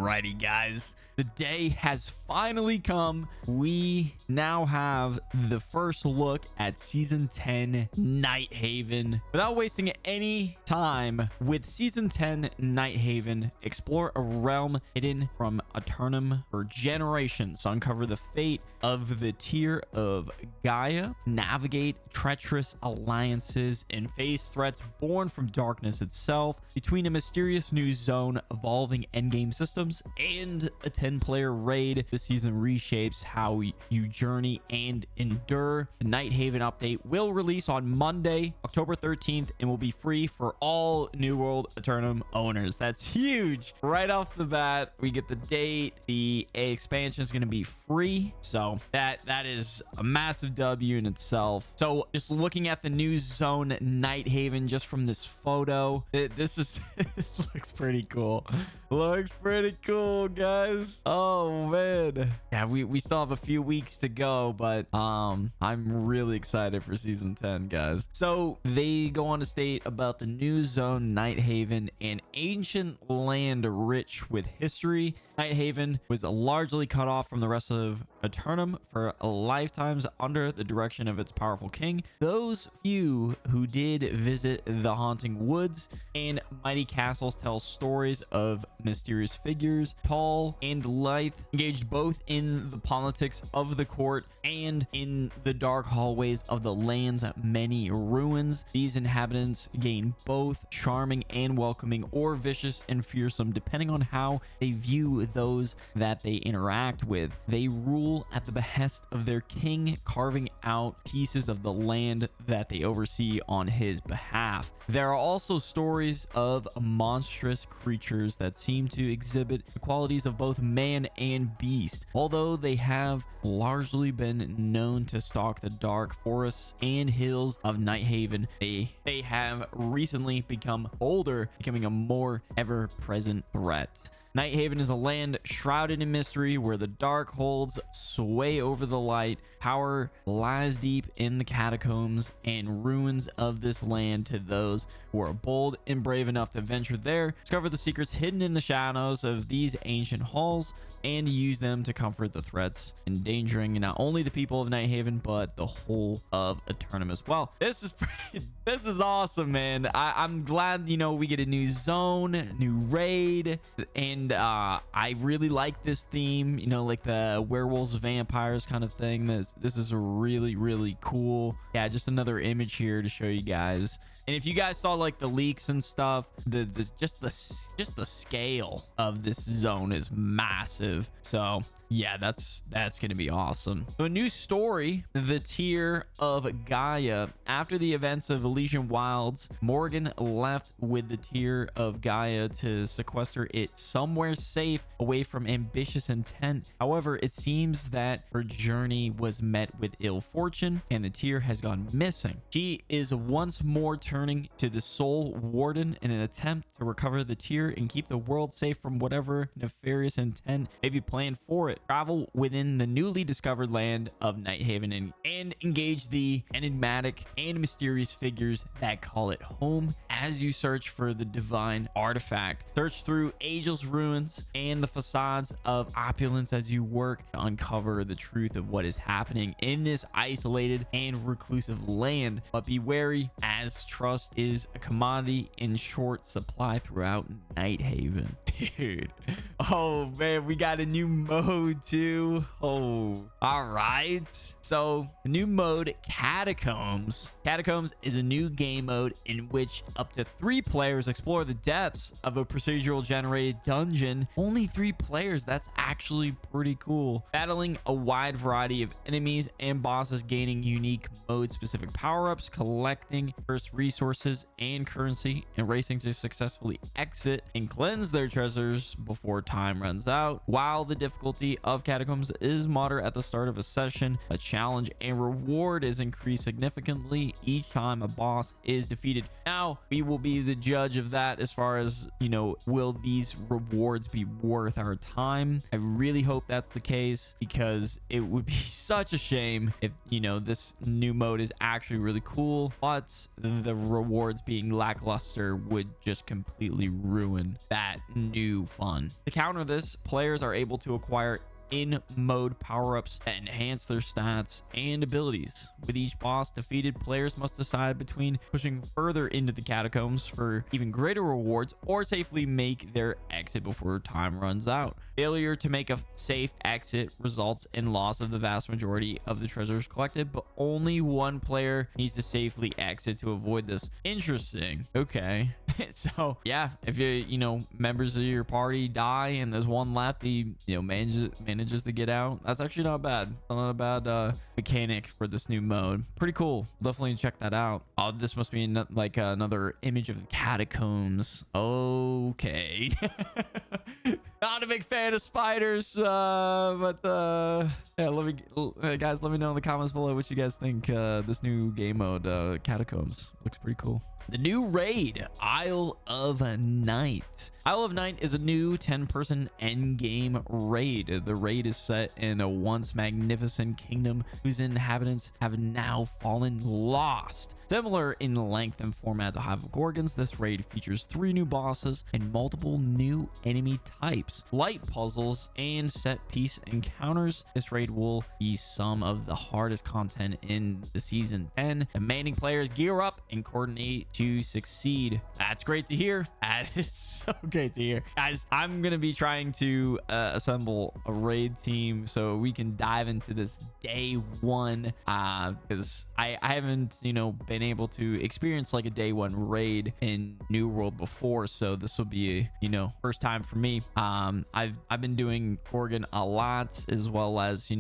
Alrighty, guys. The day has finally come. We now have the first look at Season 10 Nighthaven. Without wasting any time, with Season 10 Nighthaven, explore a realm hidden from Eternum for generations. Uncover the fate of the Tear of Gaia, navigate treacherous alliances, and face threats born from darkness itself. Between a mysterious new zone, evolving endgame systems, and a 10-player raid, this season reshapes how you journey and endure. The Nighthaven update will release on Monday, October 13th, and will be free for all New World Eternum owners. That's huge. Right off the bat, we get the date. The expansion is going to be free, so that is a massive W in itself. So just looking at the new zone Nighthaven just from this photo, this looks pretty cool. Looks pretty cool, guys. Oh man, yeah, we still have a few weeks to go, but I'm really excited for season 10, guys. So they go on to state about the new zone Nighthaven, an ancient land rich with history. Nighthaven was largely cut off from the rest of Eternum for lifetimes under the direction of its powerful king. Those few who did visit the haunting woods and mighty castles tell stories of mysterious figures, tall and lithe, engaged both in the politics of the court and in the dark hallways of the land's many ruins. These inhabitants gain both charming and welcoming, or vicious and fearsome, depending on how they view those that they interact with. They rule at the behest of their king, carving out pieces of the land that they oversee on his behalf. There are also stories of monstrous creatures that seem to exhibit the qualities of both man and beast. Although they have largely been known to stalk the dark forests and hills of Nighthaven, they have recently become bolder, becoming a more ever-present threat. Nighthaven is a land shrouded in mystery where the dark holds sway over the light. Power lies deep in the catacombs and ruins of this land. To those who are bold and brave enough to venture there, discover the secrets hidden in the shadows of these ancient halls and use them to comfort the threats, endangering not only the people of Nighthaven but the whole of Eternum as well. This is awesome, man. I'm glad, you know, we get a new zone, new raid, and I really like this theme, you know, like the werewolves, vampires kind of thing. This is really cool. Yeah, just another image here to show you guys. And if you guys saw like the leaks and stuff, just the scale of this zone is massive. So yeah, that's gonna be awesome. So a new story, the Tear of Gaia. After the events of Elysian Wilds, Morgan left with the Tear of Gaia to sequester it somewhere safe away from ambitious intent. However, it seems that her journey was met with ill fortune and the Tear has gone missing. She is once more turning to the Soul Warden in an attempt to recover the Tear and keep the world safe from whatever nefarious intent may be planned for it. Travel within the newly discovered land of Nighthaven and engage the enigmatic and mysterious figures that call it home as you search for the divine artifact. Search through ageless ruins and the facades of opulence as you work to uncover the truth of what is happening in this isolated and reclusive land. But be wary, as trust is a commodity in short supply throughout Nighthaven. Dude, oh man, we got a new mode too. Oh, all right. So the new mode, Catacombs. Catacombs is a new game mode in which up to 3 players explore the depths of a procedural generated dungeon. Only 3 players. That's actually pretty cool. Battling a wide variety of enemies and bosses, gaining unique mode specific power-ups, collecting first resources and currency, and racing to successfully exit and cleanse their treasures before time runs out. While the difficulty of Catacombs is moderate at the start of a session, a challenge and reward is increased significantly each time a boss is defeated. Now we will be the judge of that as far as, you know, will these rewards be worth our time? I really hope that's the case, because it would be such a shame if, you know, this new mode is actually really cool, but the rewards being lackluster would just completely ruin that new fun. The counter this, players are able to acquire in-mode power-ups that enhance their stats and abilities. With each boss defeated, players must decide between pushing further into the catacombs for even greater rewards or safely make their exit before time runs out. Failure to make a safe exit results in loss of the vast majority of the treasures collected, but only one player needs to safely exit to avoid this. Interesting. Okay. So yeah, if members of your party die and there's one left, he manages to get out. That's actually not bad. Not a bad mechanic for this new mode. Pretty cool. Definitely check that out. Oh, this must be another image of the catacombs. Okay. Not a big fan of spiders, but yeah, guys, let me know in the comments below what you guys think. This new game mode, Catacombs, looks pretty cool. The new raid, Isle of Night. Isle of Night is a new 10-person endgame raid. The raid is set in a once magnificent kingdom whose inhabitants have now fallen lost. Similar in length and format to Hive of Gorgons, this raid features 3 new bosses and multiple new enemy types, light puzzles, and set-piece encounters. This raid will be some of the hardest content in the Season 10, demanding players gear up and coordinate to succeed. That's great to hear. That is so great to hear. Guys, I'm going to be trying to assemble a raid team so we can dive into this day one, because I haven't, been able to experience like a day one raid in New World before, so this will be first time for me. I've been doing Gorgon a lot, as well as the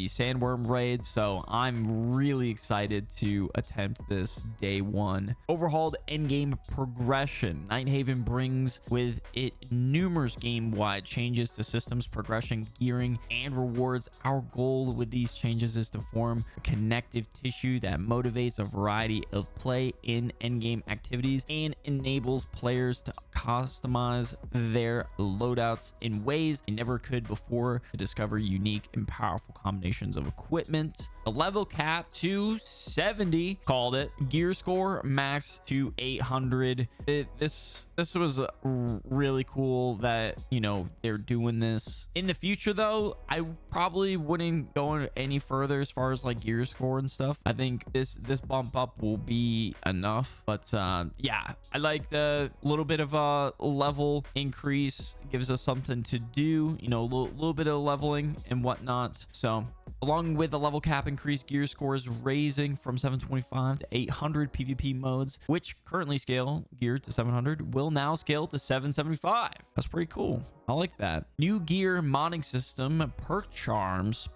Sandworm raid, so I'm really excited to attempt this day one. Overhauled endgame progression. Nighthaven brings with it numerous game-wide changes to systems, progression, gearing, and rewards. Our goal with these changes is to form a connective tissue that motivates a variety of play in endgame activities and enables players to customize their loadouts in ways they never could before, to discover unique and powerful combinations of equipment. The level cap to 70, called it. Gear score max to 800. This was really cool that they're doing this. In the future though, I probably wouldn't go any further as far as like gear score and stuff. I think this bump up will be enough, but yeah, I like the little bit of a level increase. Gives us something to do, a little bit of leveling and whatnot. So along with the level cap increase, gear scores raising from 725 to 800. PvP modes, which currently scale gear to 700, will now scale to 775. That's pretty cool. I like that. New gear modding system, perk charms.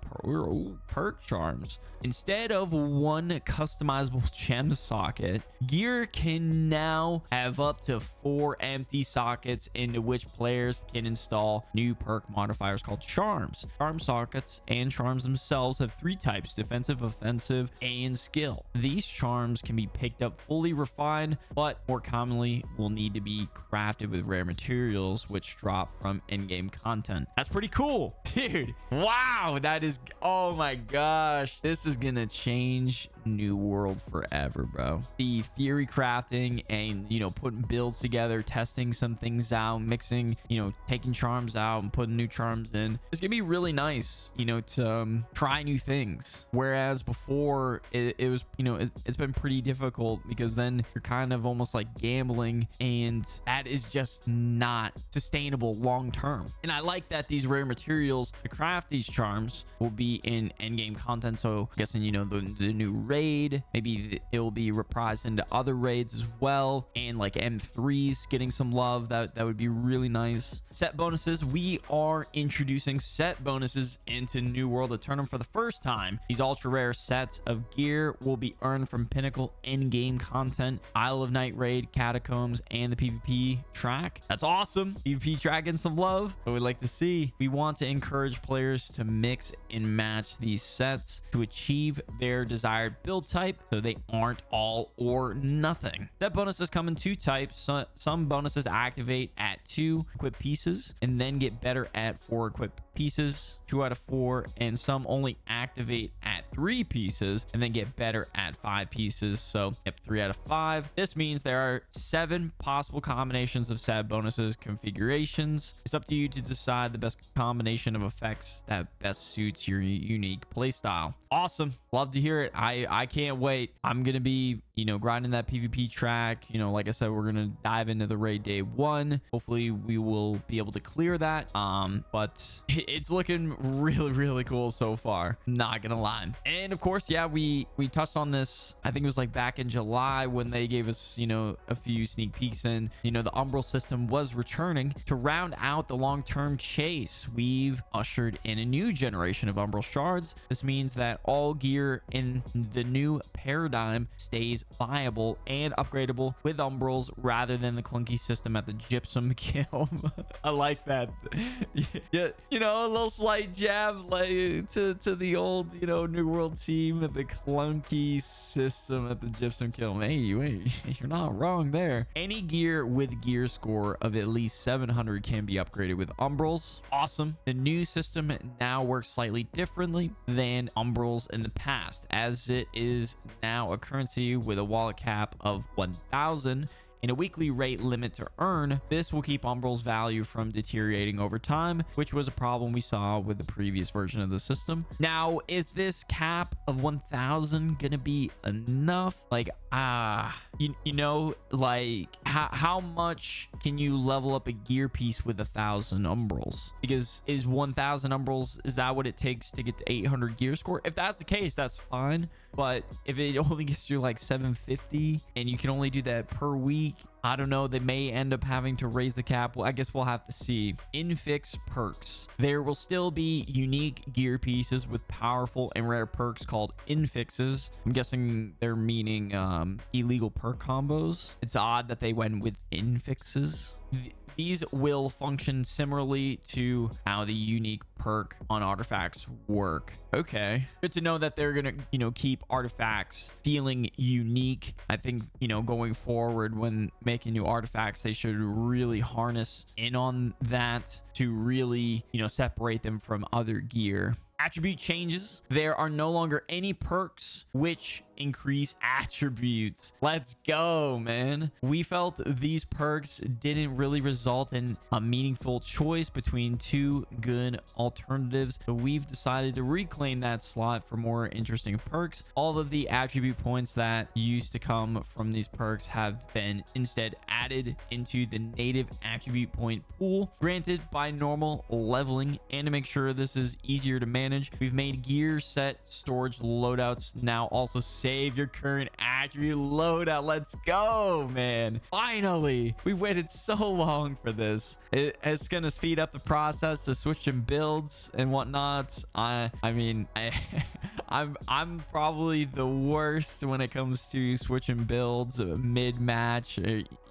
Perk charms. Instead of one customizable gem socket, gear can now have up to 4 empty sockets into which players can install new perk modifiers called charms. Charm sockets and charms themselves have 3 types: defensive, offensive, and skill. These charms can be picked up fully refined, but more commonly will need to be crafted with rare materials, which drop from in-game content. That's pretty cool, dude. Wow, that is, oh my gosh, this is gonna change New World forever, bro. The theory crafting and putting builds together, testing some things out, mixing, taking charms out and putting new charms in, it's gonna be really nice, to try new things. Whereas before it was, it's been pretty difficult, because then you're kind of almost like gambling, and that is just not sustainable long term. And I like that these rare materials to craft these charms will be in endgame content. So I'm guessing the new raid, maybe it will be reprised into other raids as well, and like M3s getting some love. That would be really nice. Set bonuses. We are introducing set bonuses into New World Eternum for the first time. These ultra rare sets of gear will be earned from pinnacle in-game content, Isle of Night raid, Catacombs, and the PvP track. That's awesome. PvP track and some love. What we'd like to see. We want to encourage players to mix and match these sets to achieve their desired build type, so they aren't all or nothing. Set bonuses come in 2 types. So some bonuses activate at 2 equipped pieces and then get better at 4 equipped pieces, 2 out of 4, and some only activate at at 3 pieces and then get better at 5 pieces. So yep, 3 out of 5. This means there are 7 possible combinations of stat bonuses configurations. It's up to you to decide the best combination of effects that best suits your unique playstyle. Awesome. Love to hear it. I can't wait. I'm gonna be, you know, grinding that PvP track. You know, like I said, we're gonna dive into the raid day 1. Hopefully we will be able to clear that. But it's looking really cool so far, not gonna lie. And of course, yeah, we touched on this, I think it was like back in July when they gave us, you know, a few sneak peeks, and you know, the Umbral system was returning to round out the long-term chase. We've ushered in a new generation of Umbral shards. This means that all gear in the new paradigm stays viable and upgradable with Umbrals rather than the clunky system at the gypsum kiln. I like that. Yeah, you know, a little slight jab like to the old, you know, New World team, the clunky system at the gypsum kiln. Hey, wait, you're not wrong there. Any gear with gear score of at least 700 can be upgraded with Umbrals. Awesome. The new system now works slightly differently than Umbrals in the past, as it is now a currency with a wallet cap of 1,000 and a weekly rate limit to earn. This will keep Umbral's value from deteriorating over time, which was a problem we saw with the previous version of the system. Now, is this cap of 1,000 gonna be enough? Like, you know, like how much can you level up a gear piece with 1,000 Umbrals? Because is 1,000 Umbrals, is that what it takes to get to 800 gear score? If that's the case, that's fine. But if it only gets you like 750 and you can only do that per week, I don't know, they may end up having to raise the cap. Well, I guess we'll have to see. Infix perks. There will still be unique gear pieces with powerful and rare perks called infixes. I'm guessing they're meaning illegal perk combos. It's odd that they went with infixes. These will function similarly to how the unique perk on artifacts work. Okay, good to know that they're gonna, you know, keep artifacts feeling unique. I think, you know, going forward when making new artifacts, they should really harness in on that to really, you know, separate them from other gear. Attribute changes. There are no longer any perks which increase attributes. Let's go, man. We felt these perks didn't really result in a meaningful choice between 2 good alternatives, so we've decided to reclaim that slot for more interesting perks. All of the attribute points that used to come from these perks have been instead added into the native attribute point pool granted by normal leveling. And to make sure this is easier to manage, we've made gear set storage loadouts now also save your current attribute loadout. Let's go, man. Finally, we waited so long for this. It's gonna speed up the process to switching builds and whatnot. I mean, I'm probably the worst when it comes to switching builds mid-match,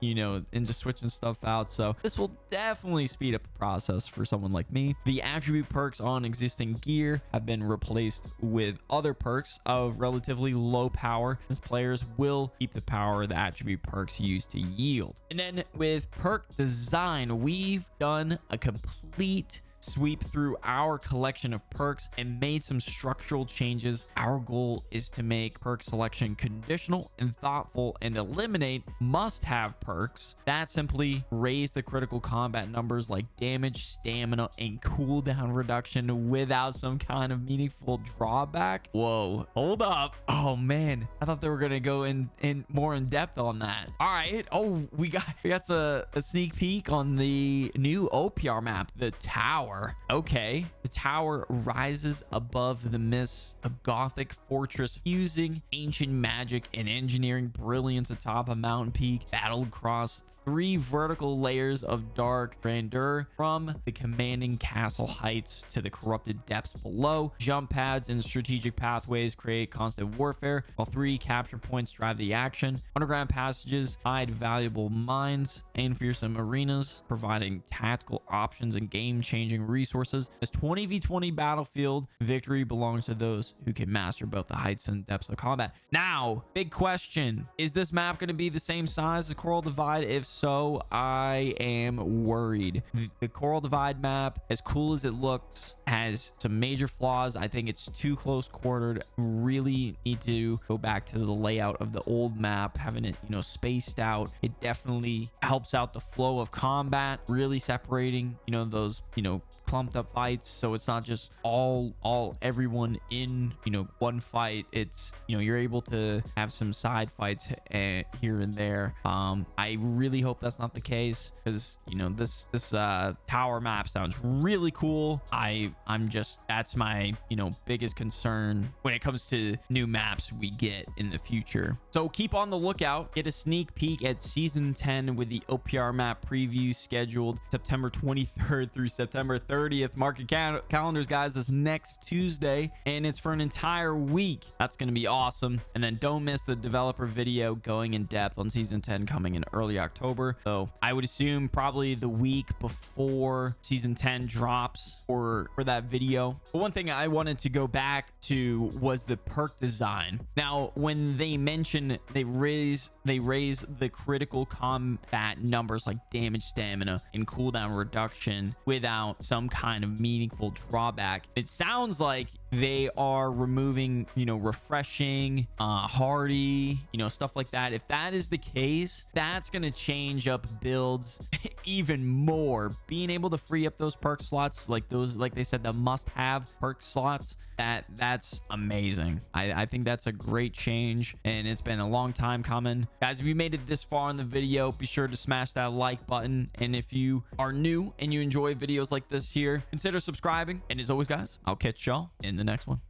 you know, and just switching stuff out. So this will definitely speed up the process for someone like me. The attribute perks on existing gear have been replaced with other perks of relatively low power, since players will keep the power the attribute perks used to yield. And then with perk design, we've done a complete sweep through our collection of perks and made some structural changes. Our goal is to make perk selection conditional and thoughtful and eliminate must-have perks that simply raise the critical combat numbers like damage, stamina, and cooldown reduction without some kind of meaningful drawback. Whoa, hold up. Oh man, I thought they were gonna go in more in depth on that. All right. Oh, we got a sneak peek on the new OPR map, the Tower. Okay, the Tower rises above the mists, a gothic fortress fusing ancient magic and engineering brilliance atop a mountain peak, battled across 3 vertical layers of dark grandeur, from the commanding castle heights to the corrupted depths below. Jump pads and strategic pathways create constant warfare, while 3 capture points drive the action. Underground passages hide valuable mines and fearsome arenas, providing tactical options and game-changing resources. This 20v20 battlefield, victory belongs to those who can master both the heights and depths of combat. Now, big question: is this map going to be the same size as Coral Divide? If so I am worried. The Coral Divide map, as cool as it looks, has some major flaws. I think it's too close quartered. Really need to go back to the layout of the old map, having it, you know, spaced out. It definitely helps out the flow of combat, really separating, you know, those, you know, clumped up fights, so it's not just everyone in, you know, one fight. It's, you know, you're able to have some side fights here and there. I really hope that's not the case, because, you know, this tower map sounds really cool. I'm just, that's my, you know, biggest concern when it comes to new maps we get in the future. So keep on the lookout. Get a sneak peek at season 10 with the OPR map preview scheduled September 23rd through September 30th. Mark your calendars, guys. This next Tuesday, and it's for an entire week. That's going to be awesome. And then don't miss the developer video going in depth on season 10 coming in early October. So I would assume probably the week before season 10 drops for that video. But one thing I wanted to go back to was the perk design. Now, when they mention they raise the critical combat numbers like damage, stamina, and cooldown reduction without some kind of meaningful drawback, it sounds like they are removing, you know, refreshing, hardy, you know, stuff like that. If that is the case, that's going to change up builds even more. Being able to free up those perk slots, like those, like they said, the must-have perk slots, that's amazing. I think that's a great change, and it's been a long time coming. Guys, if you made it this far in the video, be sure to smash that like button. And if you are new and you enjoy videos like this here, consider subscribing. And as always, guys, I'll catch y'all in the next one.